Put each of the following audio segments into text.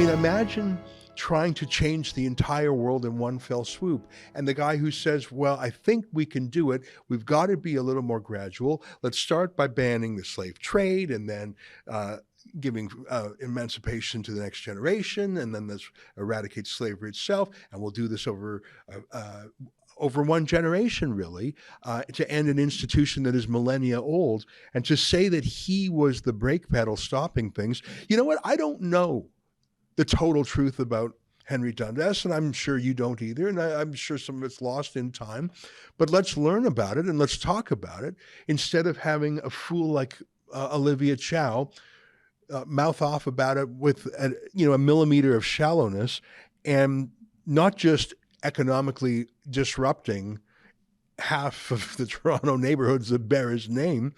mean, imagine trying to change the entire world in one fell swoop. And the guy who says, well, I think we can do it. We've got to be a little more gradual. Let's start by banning the slave trade and then giving emancipation to the next generation. And then let's eradicate slavery itself. And we'll do this over one generation, really, to end an institution that is millennia old. And to say that he was the brake pedal stopping things, you know what? I don't know the total truth about Henry Dundas, and I'm sure you don't either, and I'm sure some of it's lost in time. But let's learn about it and let's talk about it instead of having a fool like Olivia Chow mouth off about it with a millimeter of shallowness, and not just economically disrupting half of the Toronto neighborhoods that bear his name,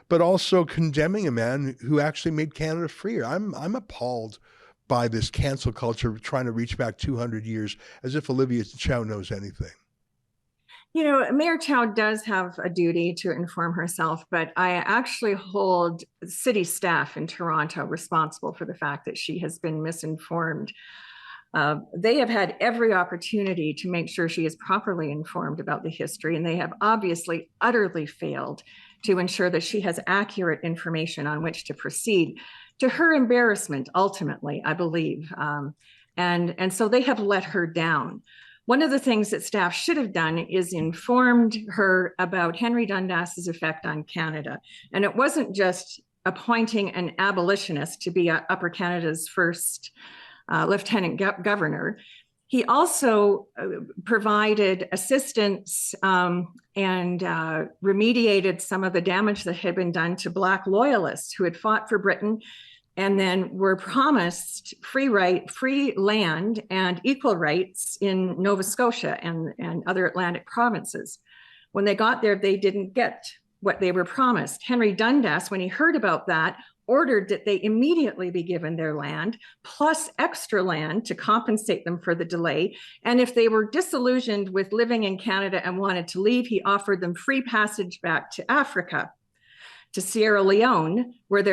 but also condemning a man who actually made Canada freer. I'm appalled by this cancel culture trying to reach back 200 years as if Olivia Chow knows anything. You know, Mayor Chow does have a duty to inform herself, but I actually hold city staff in Toronto responsible for the fact that she has been misinformed. They have had every opportunity to make sure she is properly informed about the history, and they have obviously utterly failed to ensure that she has accurate information on which to proceed, to her embarrassment, ultimately, I believe. And so they have let her down. One of the things that staff should have done is informed her about Henry Dundas's effect on Canada. And it wasn't just appointing an abolitionist to be Upper Canada's first lieutenant governor. He also provided assistance and remediated some of the damage that had been done to Black loyalists who had fought for Britain and then were promised free land and equal rights in Nova Scotia and other Atlantic provinces. When they got there, they didn't get what they were promised. Henry Dundas, when he heard about that, ordered that they immediately be given their land, plus extra land to compensate them for the delay. And if they were disillusioned with living in Canada and wanted to leave, he offered them free passage back to Africa, to Sierra Leone, where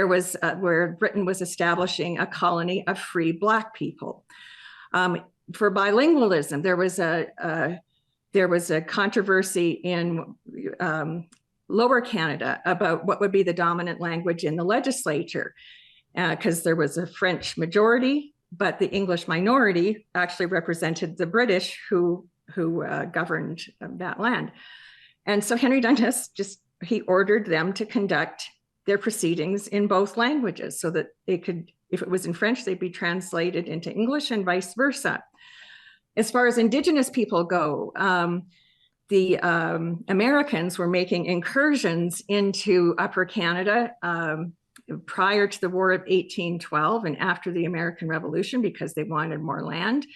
Britain was establishing a colony of free Black people. For bilingualism, there was a controversy in Lower Canada about what would be the dominant language in the legislature, because there was a French majority, but the English minority actually represented the British who governed that land. And so Henry Dundas he ordered them to conduct their proceedings in both languages so that they could, if it was in French, they'd be translated into English and vice versa. As far as Indigenous people go, the Americans were making incursions into Upper Canada prior to the War of 1812 and after the American Revolution because they wanted more land.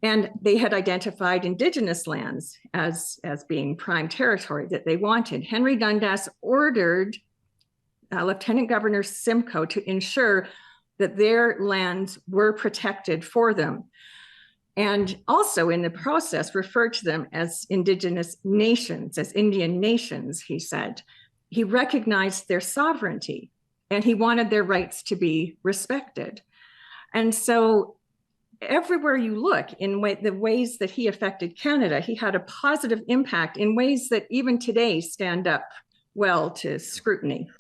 And they had identified Indigenous lands as being prime territory that they wanted. Henry Dundas ordered Lieutenant Governor Simcoe to ensure that their lands were protected for them. And also in the process referred to them as Indigenous nations, as Indian nations, he said. He recognized their sovereignty and he wanted their rights to be respected. And so everywhere you look in the ways that he affected Canada, he had a positive impact in ways that even today stand up well to scrutiny.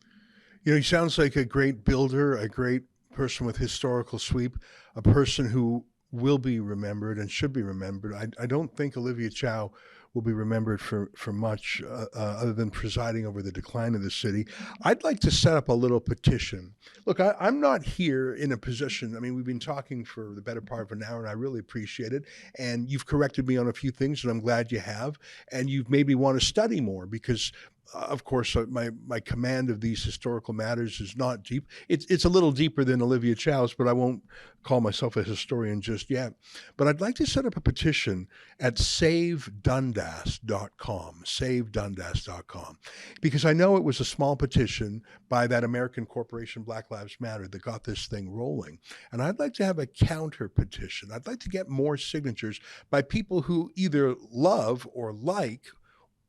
You know, he sounds like a great builder, a great person with historical sweep, a person who will be remembered and should be remembered. I don't think Olivia Chow will be remembered for much other than presiding over the decline of the city. I'd like to set up a little petition. Look, I'm not here in a position, I mean, we've been talking for the better part of an hour and I really appreciate it. And you've corrected me on a few things and I'm glad you have. And you've made me want to study more because of course, my command of these historical matters is not deep. It's a little deeper than Olivia Chow's, but I won't call myself a historian just yet. But I'd like to set up a petition at savedundas.com, savedundas.com, because I know it was a small petition by that American corporation, Black Lives Matter, that got this thing rolling. And I'd like to have a counter petition. I'd like to get more signatures by people who either love or like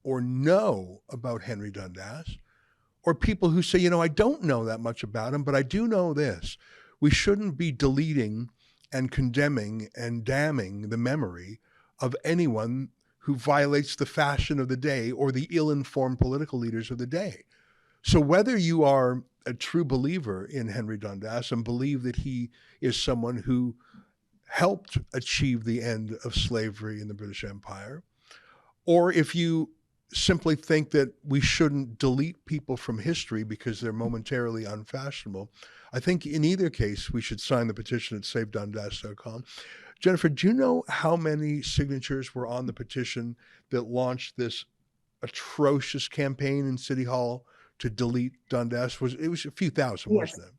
or know about Henry Dundas, or people who say, you know, I don't know that much about him, but I do know this. We shouldn't be deleting and condemning and damning the memory of anyone who violates the fashion of the day or the ill-informed political leaders of the day. So whether you are a true believer in Henry Dundas and believe that he is someone who helped achieve the end of slavery in the British Empire, or if you simply think that we shouldn't delete people from history because they're momentarily unfashionable, I think in either case, we should sign the petition at savedundas.com. Jennifer, do you know how many signatures were on the petition that launched this atrocious campaign in City Hall to delete Dundas? It was a few thousand, Yes. wasn't it?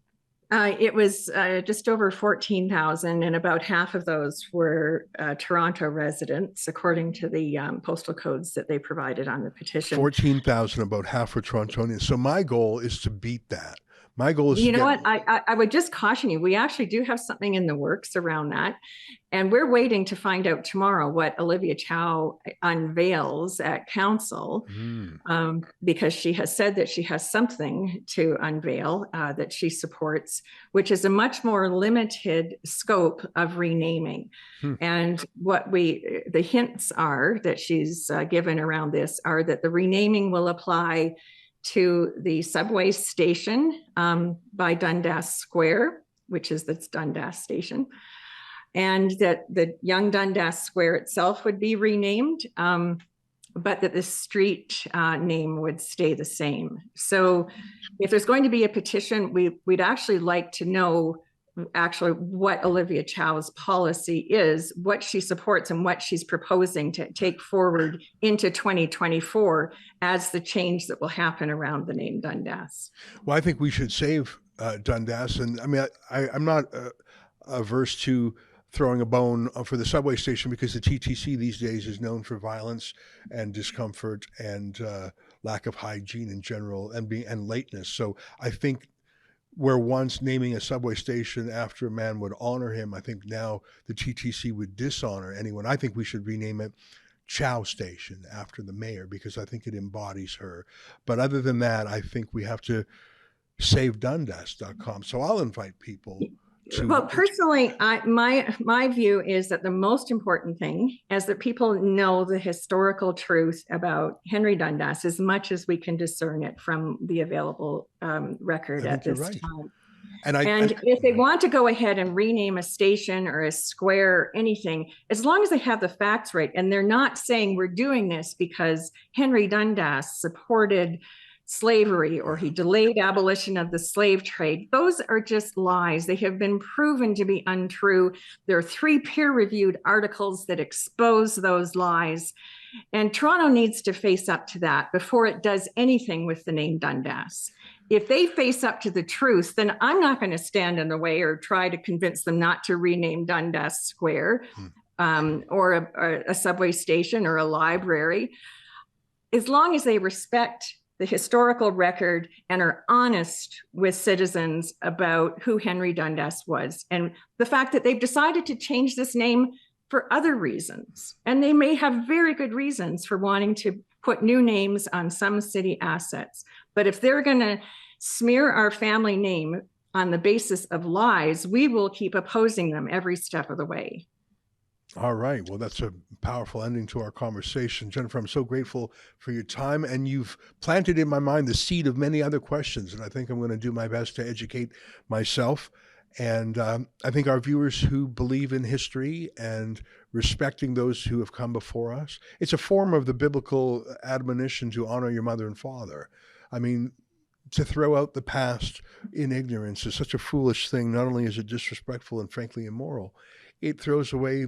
It was just over 14,000, and about half of those were Toronto residents, according to the postal codes that they provided on the petition. 14,000, about half were Torontonians. So my goal is to beat that. My goal is what? I would just caution you. We actually do have something in the works around that. And we're waiting to find out tomorrow what Olivia Chow unveils at council, because she has said that she has something to unveil that she supports, which is a much more limited scope of renaming. And what the hints are that she's given around this are that the renaming will apply to the subway station by Dundas Square, which is the Dundas station, and that the young Dundas Square itself would be renamed, but that the street name would stay the same. So if there's going to be a petition, we'd actually like to know actually what Olivia Chow's policy is, what she supports, and what she's proposing to take forward into 2024 as the change that will happen around the name Dundas. Well, I think we should save Dundas. And I mean, I'm not averse to throwing a bone for the subway station, because the TTC these days is known for violence and discomfort and lack of hygiene in general and lateness. So I think where once naming a subway station after a man would honor him, I think now the TTC would dishonor anyone. I think we should rename it Chow Station after the mayor, because I think it embodies her. But other than that, I think we have to save Dundas.com. So I'll invite people to... Well, personally, my view is that the most important thing is that people know the historical truth about Henry Dundas as much as we can discern it from the available record at this time. And if they want to go ahead and rename a station or a square or anything, as long as they have the facts right, and they're not saying we're doing this because Henry Dundas supported slavery or he delayed abolition of the slave trade, those are just lies. They have been proven to be untrue. There are 3 peer-reviewed articles that expose those lies, and Toronto needs to face up to that before it does anything with the name Dundas. If they face up to the truth, then I'm not going to stand in the way or try to convince them not to rename Dundas Square or a subway station or a library, as long as they respect the historical record and are honest with citizens about who Henry Dundas was, and the fact that they've decided to change this name for other reasons. And they may have very good reasons for wanting to put new names on some city assets. But if they're going to smear our family name on the basis of lies, we will keep opposing them every step of the way. All right. Well, that's a powerful ending to our conversation. Jennifer, I'm so grateful for your time, and you've planted in my mind the seed of many other questions, and I think I'm going to do my best to educate myself. And I think our viewers who believe in history and respecting those who have come before us, it's a form of the biblical admonition to honor your mother and father. I mean, to throw out the past in ignorance is such a foolish thing. Not only is it disrespectful and frankly immoral, it throws away...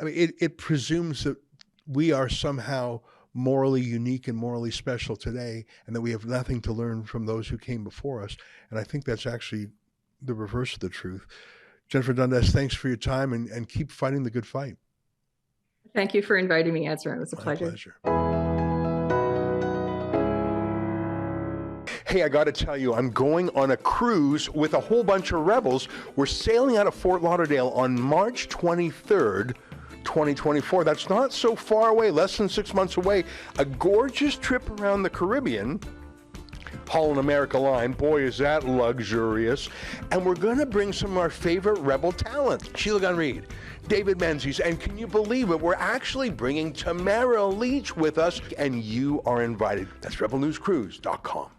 I mean, it presumes that we are somehow morally unique and morally special today, and that we have nothing to learn from those who came before us. And I think that's actually the reverse of the truth. Jennifer Dundas, thanks for your time, and keep fighting the good fight. Thank you for inviting me, Ezra. It was a pleasure. My pleasure. Hey, I got to tell you, I'm going on a cruise with a whole bunch of rebels. We're sailing out of Fort Lauderdale on March 23rd, 2024. That's not so far away, less than 6 months away. A gorgeous trip around the Caribbean Paul and America line. Boy, is that luxurious. And we're going to bring some of our favorite Rebel talent. Sheila Gunn Reid, David Menzies, and can you believe it? We're actually bringing Tamara Leach with us, and you are invited. That's rebelnewscruise.com.